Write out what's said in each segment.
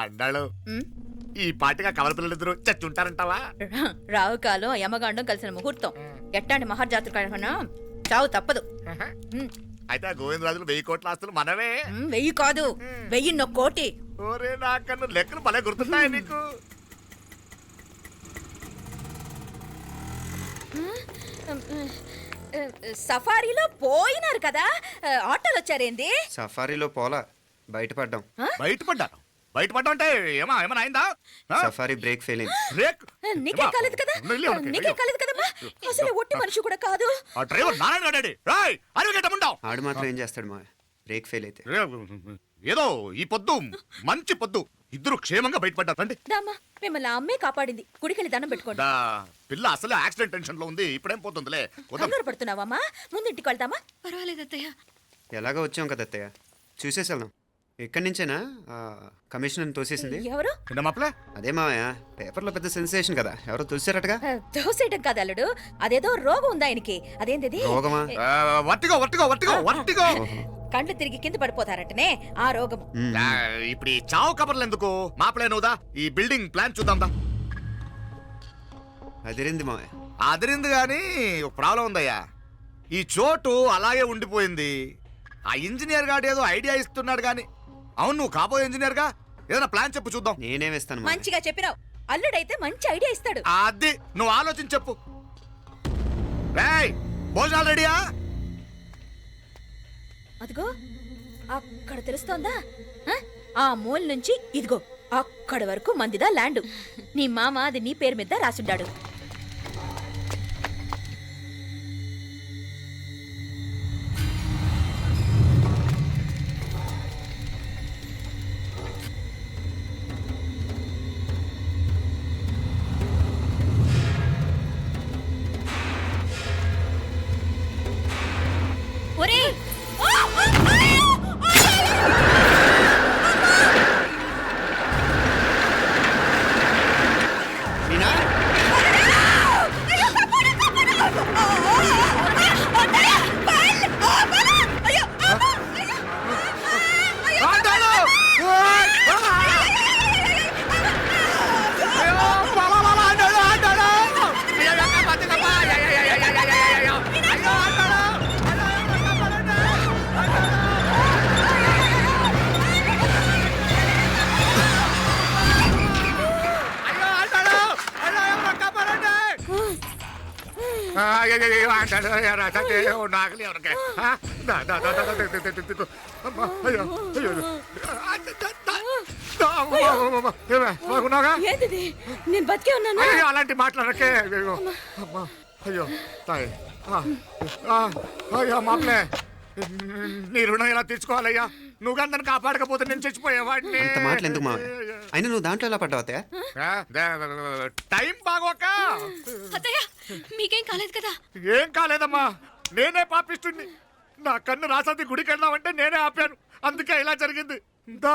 అన్నాడు ఉమ్, ఈ పాటిగా కవల పిల్లలిద్దరూ చచ్చుంటారంటావా? రావు కాలం యమగాండం కలిసిన ముహూర్తం. ఎట్టాంటి మహర్జాతృ కన్నా చావు తప్పదు. ఉమ్, అయితే ఆ గోవిందరాజులు 1000 కోట్ల ఆస్తులు మనమే. 1000 కాదు 1000 కోటి. ఓరే నాకన్నా లెక్కలు భలే గుర్తున్నాయి నీకు. సఫారీలో పోయినారు కదా, ఆటోలు వచ్చారేంది? సఫారీలో పోలా బయటపడ్డాం. బయటపడ్డాను. బయటపడ్డా అంటే ఏమైనా అయిందా? సఫారీ బ్రేక్ ఫెయిల్ అయింది. బ్రేక్ నీకే కాలేదు కదా, నీకే కాలేదు కదమ్మా. అసలు ఒట్టి మనిషి కూడా కాదు. ఆ డ్రైవర్ నారాయణ గాడి రాయ్ అరగటముండావు. ఆడు మాత్రం ఏం చేస్తాడు మా బ్రేక్ ఫెయిల్ అయితే. ఏదో ఈ పొద్దు మంచి పొద్దు ఇద్దరు క్షేమంగా బయటపడ్డారు. రండి. దామా మిమ్మల్ని ఆ అమ్మే కాపాడింది. గుడికెళ్ళి దండం పెట్టుకోండి. పిల్ల అసలు యాక్సిడెంట్ టెన్షన్ లో ఉంది. ఇప్పుడేం పోతుందిలే. కంగారు పడుతున్నావమ్మా? ముందు ఇంటికి వెళ్తామా? పర్వాలేదు అత్తయ్య. ఎలాగో వచ్చాం కదా అత్తయ్య, చూసేసి వెళ్దాం. ఎక్కడి నుంచేనా కమిషనర్ తోసేసింది? ఎవరు? అదే మావయ్య, పేపర్లో పెద్ద సెన్సేషన్ కదా, ఎవరో తోసారటగా. దోసేయటం కాదు అల్లుడు, అదేదో రోగం ఉందా ఆయనకి. అదేంటిది? రోగమా? కండ్లు తిరిగి కింద పడిపోతారంటనే ఆ రోగము. ఇప్పుడు ఈ చావు కబర్లు ఎందుకు? మాపలేనుదా ఈ బిల్డింగ్ ప్లాన్ చూద్దాందా. అదిరింది మావయ్య. అదిరింది గాని ఒక ప్రాబ్లం ఉందయ్యా. ఈ చోటు అలాగే ఉండిపోయింది. ఆ ఇంజనీర్ గాడు ఏదో ఐడియా ఇస్తున్నాడు గాని. అవును, నువ్వు కాబోయే ఇంజనీర్ గా ఏదైనా ప్లాన్ చెప్పు చూద్దాం. నేనేమిస్తాను మంచిగా చెప్పినావు. అల్లుడైతే మంచి ఐడియా ఇస్తాడు. అది నువ్వు ఆలోచించి చెప్పు. భోజనాలు రెడీయా? అదిగో అక్కడ తెలుస్తోందా? ఆ మూల నుంచి ఇదిగో అక్కడ వరకు మందిదా ల్యాండ్. నీ మామ అది నీ పేరు మీద రాసుండాడు. నేను బతికే ఉన్నాను. అలాంటి మాట్లాడకే. అయ్యో తాయి. అయ్యో మాప్లే, నీ రుణం ఎలా తీర్చుకోవాలయ్యా? నువ్వు అందరిని కాపాడకపోతే నేను చచ్చిపోయేవాడిని. అంత మాటలు ఎందుకు మావయ్య? అయినా నువ్వు దాంట్లో ఎలా పడ్డావు అత్తయ్య? టైం బాగోక. అత్తయ్య మీకేం కాలేదు కదా? ఏం కాలేదమ్మా, నేనే పాపిస్తుంది. నా కన్ను రాసాది గుడికి వెళ్దామంటే నేనే ఆపాను. అందుకే ఇలా జరిగింది. దా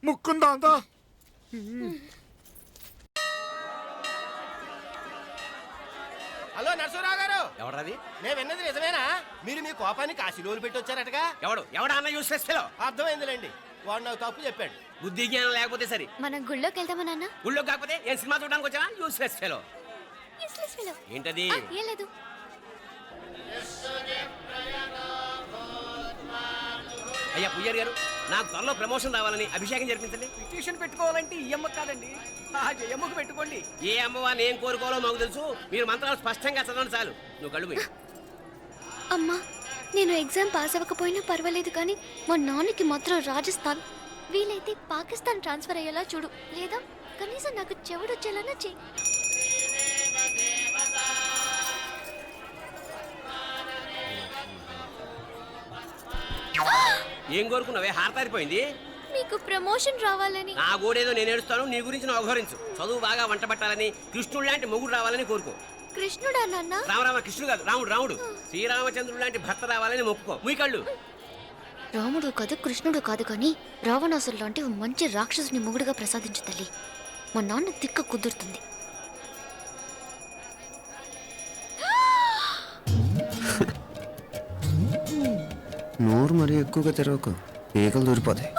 ముక్కుందా అంతా. హలో నరసరావు గారు. ఎవరది? నేను విన్నది నిజమేనా? మీరు మీ కోపానికి కాశీలోలు పెట్టి వచ్చారటగా? ఎవడా అన్న యూస్లెస్ ఫెలో? అర్థమైందిలేండి, వాడు నాకు తప్పు చెప్పాడు. బుద్ధి జ్ఞానం లేకపోతే సరే. మనం గుళ్ళోకి వెళ్దామా నాన్న? ఊళ్ళో కాకపోతే ఏం సినిమా చూడడానికి వచ్చావా? Useless fellow. ఏంటది? ఏం లేదు. అయ్యా పుయ్యర్ గారు, నాకు త్వరలో ప్రమోషన్ రావాలని అభిషేకం జరిపించండి. పిటిషన్ పెట్టుకోవాలంటే ఈ అమ్మ కాదండి, ఆ జయమ్మకు పెట్టుకోండి. ఏ అమ్మవారిని ఏం కోరుకోవాలో మాకు తెలుసు. మీరు మంత్రాలు స్పష్టంగా చదవండి చాలు. నువ్వు కళ్ళు పోయి. అమ్మా, నేను ఎగ్జామ్ పాస్ అవ్వకపోయినా పర్వాలేదు, కానీ మా నాన్నకి మాత్రం రాజస్థాన్, వీలైతే పాకిస్తాన్ ట్రాన్స్ఫర్ అయ్యేలా చూడు, లేదా కనీసం నాకు చెవుడొచ్చేలానా చెయ్యి. ఏం కోరుకున్నావే? హారతారిపోయింది. మీకు ప్రమోషన్ రావాలని. నా గోడేదో నేను ఏడుస్తాను, నీ గురించి నువ్వు అవహరించు. చదువు బాగా వంట పట్టాలని, కృష్ణుడు లాంటి మొగుడు రావాలని కోరుకో. కృష్ణుడా నాన్న? రామరామ కృష్ణుడు కాదు, రాముడు. రాముడు శ్రీరామచంద్రుడు లాంటి భర్త రావాలని మొక్కుకో. మీ కళ్ళు. రాముడు కాదు, కృష్ణుడు కాదు, కానీ రావణాసురు లాంటి మంచి రాక్షసుని మొగుడుగా ప్రసాదించు తల్లి. మా నాన్న తిక్క కుదురుతుంది. నోరు మరీ ఎక్కువగా తెరవకు, ఈకలు దూరిపోతాయి.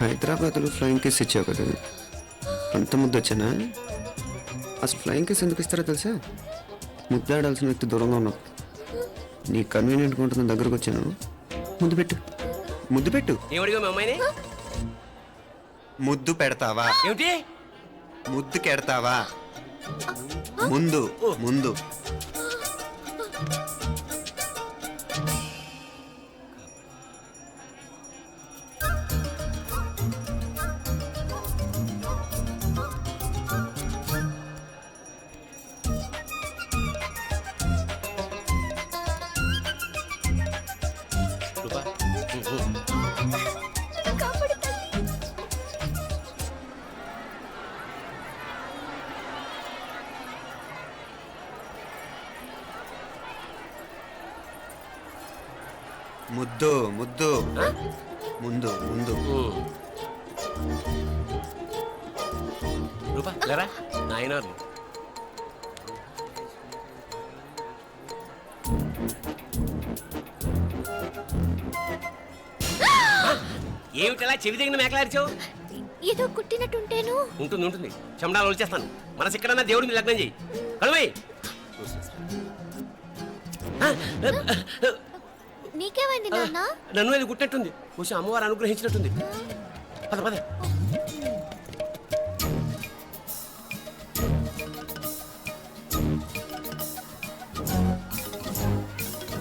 హైదరాబాద్లో ఫ్లయింగ్ కేస్ ఇచ్చావు కదా, అంత ముద్దు వచ్చానా? అసలు ఫ్లయింగ్ కేస్ ఎందుకు ఇస్తారో తెలుసా? ముద్దాడాల్సిన వ్యక్తి దూరంగా ఉన్నావు. నీ కన్వీనియంట్గా ఉంటుంది దగ్గరకు వచ్చాను. ముద్దు పెట్టు, ముద్దు పెట్టు. ఏమడిగా మీ అమ్మాయిని? ముద్దు పెడతావా? ఏమిటి? ముద్దు కెడతావా? ముందు ముందు. రూపా, కాపాడు తల్లి. ముద్దు ముద్దు. ముందు ముందు. రూపా లేరా నాయనారు. ఏమిటలా చెవి దగ్గర మేకలారిచావు? ఏదో కుట్టినట్టుంటేను. ఉంటుంది ఉంటుంది, చెమడాలు వచ్చేస్తాను. మనసు ఎక్కడన్నా దేవుడి మీద లగ్నం చేయి. కలువై. నీకేమైంది నాన్న? నన్ను అది కుట్టినట్టుంది, కొంచెం అమ్మవారు అనుగ్రహించినట్టుంది. పద పద.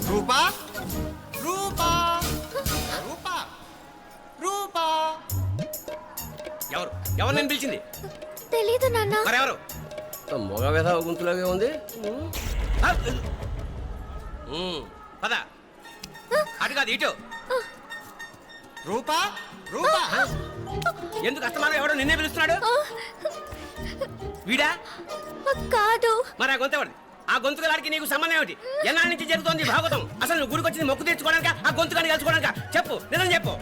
రూపా రూపా రూపా రూపా. ఎవరు ఎవరు నేను పిలిచింది? తెలీదు నాన్న. మరెవరు? మొగ వ్యధ గుంతులాగే ఉంది. పద. అటు కాదు ఇటు. రూపా రూపా. ఎందుకు అస్తమానం ఎవడో నిన్నే పిలుస్తున్నాడు? వీడా? కాదు. మరి ఆ గొంతు ఎవరిది? ఆ గొంతు గారికి నీకు సంబంధం ఏమిటి? ఎన్నాళ్ళ నుంచి జరుగుతోంది భాగవతం? అసలు నువ్వు గుడికి వచ్చింది మొక్కు తీర్చుకోవడానిక, ఆ గొంతు గారిని కలుసుకోవడానిక? చెప్పు, నిజం చెప్పు.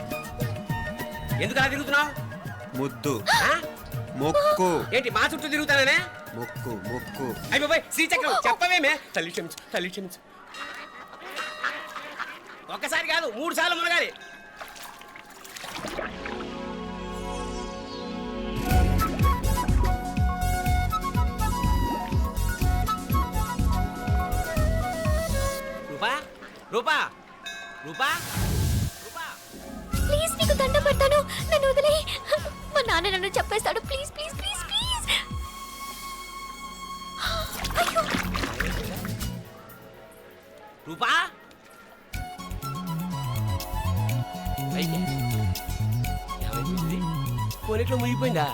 ఎందుకు అలా తిరుగుతున్నావు? ముద్దు మొక్కు. ఏంటి మా చుట్టూ తిరుగుతానే? మొక్కు మొక్కు. అయిపోయి శ్రీచక్రం చెప్పవేమే? తల్లి క్షమించు, తల్లి క్షమించు. ఒక్కసారి కాదు 3 సార్లు మునగాలి. రూపా రూపా రూపా రూపా. ప్లీజ్ నీకు దండం పెడతాను, నన్ను వదిలే. మా నాన్న నన్ను చెప్పేస్తాడు. Please please please please. అయ్యో. రూపా కొనిట్లో మునిగిపోయిందా?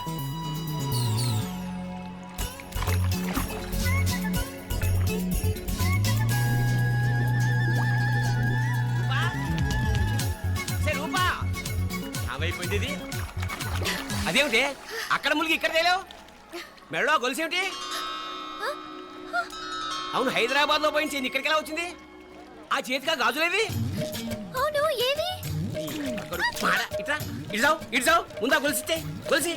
రూపా ఏమైపోయింది ఇది? అదేమిటి అక్కడ మునిగి ఇక్కడ తేలేవు? మెడలో గొలుసేమిటి? అవును, హైదరాబాద్ లో పోయించింది, ఇక్కడికి ఎలా వచ్చింది? ఆ చేతిగా గాజులేవి? అవును, ఏవి? ఇట్రా ఇడ్సావు ఇడ్సావు. ముందా గొలిసితే గొలిసి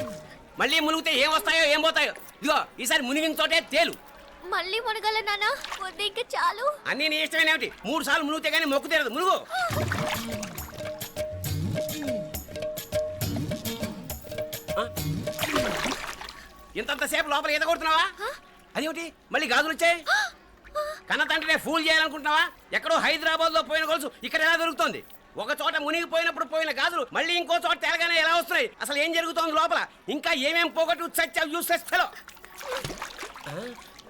మళ్ళీ మునిగితే ఏం వస్తాయో ఏం పోతాయో. ఇదిగో ఈసారి మునిగిన తోటే తేలు. మళ్ళీ మునగల నాన్న, వద్దు ఇంకా చాలు. అన్నీ నీ ఇష్టమైన ఏమిటి? 3 సార్లు మునిగితే కానీ మొక్కు తీరదు. మునుగు. ఇంతంతసేపు లోపల ఈత కొడుతున్నావా? అదేమిటి మళ్ళీ గాజులు వచ్చాయి? కన్న తండ్రినే ఫూల్ చేయాలనుకుంటున్నావా? ఎక్కడో హైదరాబాద్ లో పోయిన గొలుసు ఇక్కడ ఎలా దొరుకుతుంది? ఒక చోట మునిగిపోయినప్పుడు పోయిన గాజులు మళ్ళీ ఇంకో చోట తేలగానే ఎలా వస్తున్నాయి? అసలు ఏం జరుగుతోంది లోపల? ఇంకా ఏమేం పోగొట్టు చచ్చావు యూస్లెస్ ఫెలో.